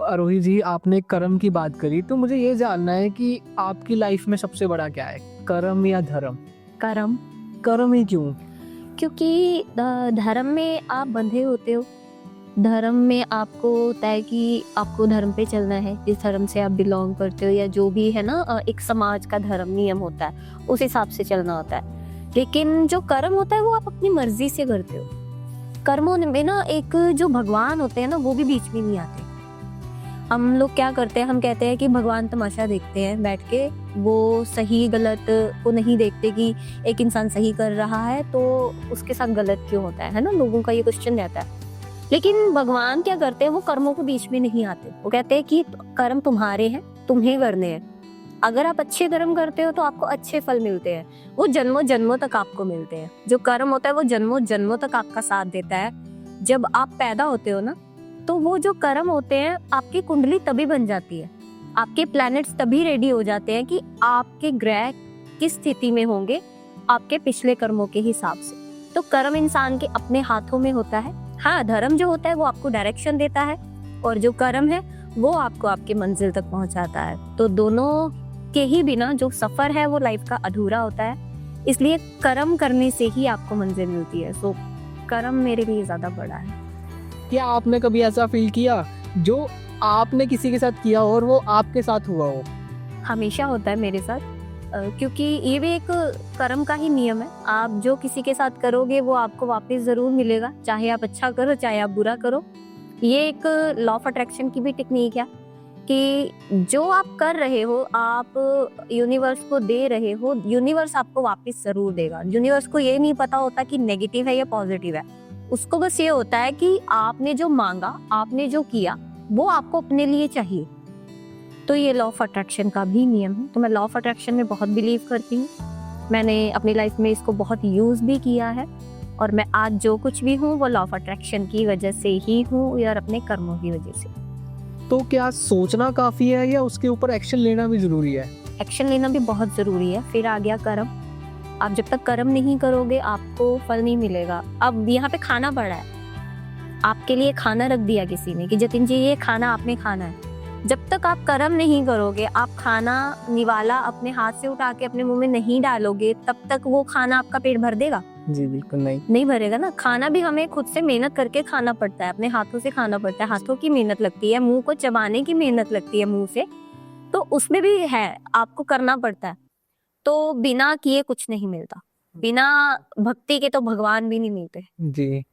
आरोही जी, आपने कर्म की बात करी, तो मुझे ये जानना है कि आपकी लाइफ में सबसे बड़ा क्या है, कर्म या धर्म? कर्म। कर्म ही क्यों? क्योंकि धर्म में आप बंधे होते हो। धर्म में आपको होता है कि आपको धर्म पे चलना है, जिस धर्म से आप बिलोंग करते हो या जो भी है ना, एक समाज का धर्म नियम होता है, उस हिसाब से चलना होता है। लेकिन जो कर्म होता है वो आप अपनी मर्जी से करते हो। कर्मों में ना एक जो भगवान होते हैं ना, वो भी बीच में नहीं आते। हम लोग क्या करते हैं, हम कहते हैं कि भगवान तमाशा देखते हैं बैठ के, वो सही गलत को नहीं देखते कि एक इंसान सही कर रहा है तो उसके साथ गलत क्यों होता है ना, लोगों का ये क्वेश्चन रहता है। लेकिन भगवान क्या करते हैं, वो कर्मों के बीच में नहीं आते। वो कहते हैं कि कर्म तुम्हारे हैं, तुम्हें करने हैं। अगर आप अच्छे कर्म करते हो तो आपको अच्छे फल मिलते हैं, वो जन्मों जन्मों तक आपको मिलते हैं। जो कर्म होता है वो जन्मों जन्मों तक आपका साथ देता है। जब आप पैदा होते हो ना, तो वो जो कर्म होते हैं, आपकी कुंडली तभी बन जाती है, आपके प्लैनेट्स तभी रेडी हो जाते हैं कि आपके ग्रह किस स्थिति में होंगे आपके पिछले कर्मों के हिसाब से। तो कर्म इंसान के अपने हाथों में होता है। हाँ, धर्म जो होता है वो आपको डायरेक्शन देता है, और जो कर्म है वो आपको आपके मंजिल तक पहुंचाता है। तो दोनों के ही बिना जो सफर है वो लाइफ का अधूरा होता है। इसलिए कर्म करने से ही आपको मंजिल मिलती है। सो कर्म मेरे लिए ज्यादा बड़ा है। क्या आपने कभी ऐसा फील किया जो आपने किसी के साथ किया हो और वो आपके साथ हुआ हो? हमेशा होता है मेरे साथ, क्योंकि ये भी एक कर्म का ही नियम है। आप जो किसी के साथ करोगे वो आपको वापस जरूर मिलेगा, चाहे आप अच्छा करो चाहे आप बुरा करो। ये एक लॉ ऑफ अट्रैक्शन की भी टेक्निक है कि जो आप कर रहे हो, आप यूनिवर्स को दे रहे हो, यूनिवर्स आपको वापस जरूर देगा। यूनिवर्स को ये नहीं पता होता कि नेगेटिव है या पॉजिटिव है। उसको बस ये होता है कि आपने जो मांगा, आपने जो किया, वो आपको अपने लिए चाहिए। तो ये लॉ ऑफ अट्रैक्शन का भी नियम है। तो मैं लॉ ऑफ अट्रैक्शन में बहुत बिलीव करती हूँ। मैंने अपनी लाइफ में इसको बहुत यूज भी किया है, और मैं आज जो कुछ भी हूँ वो लॉ ऑफ अट्रैक्शन की वजह से ही हूँ, और अपने कर्मों की वजह से। तो क्या सोचना काफी है या उसके ऊपर एक्शन लेना भी जरूरी है? एक्शन लेना भी बहुत जरूरी है। फिर आ गया कर्म। आप जब तक कर्म नहीं करोगे आपको फल नहीं मिलेगा। अब यहाँ पे खाना पड़ा है, आपके लिए खाना रख दिया किसी ने कि जतिन जी ये खाना आपने खाना है। जब तक आप कर्म नहीं करोगे, आप खाना निवाला अपने हाथ से उठा के अपने मुंह में नहीं डालोगे, तब तक वो खाना आपका पेट भर देगा? जी बिल्कुल नहीं। नहीं भरेगा ना। खाना भी हमें खुद से मेहनत करके खाना पड़ता है, अपने हाथों से खाना पड़ता है। हाथों की मेहनत लगती है, मुंह को चबाने की मेहनत लगती है मुंह से, तो उसमें भी है, आपको करना पड़ता है। तो बिना किए कुछ नहीं मिलता। बिना भक्ति के तो भगवान भी नहीं मिलते। जी।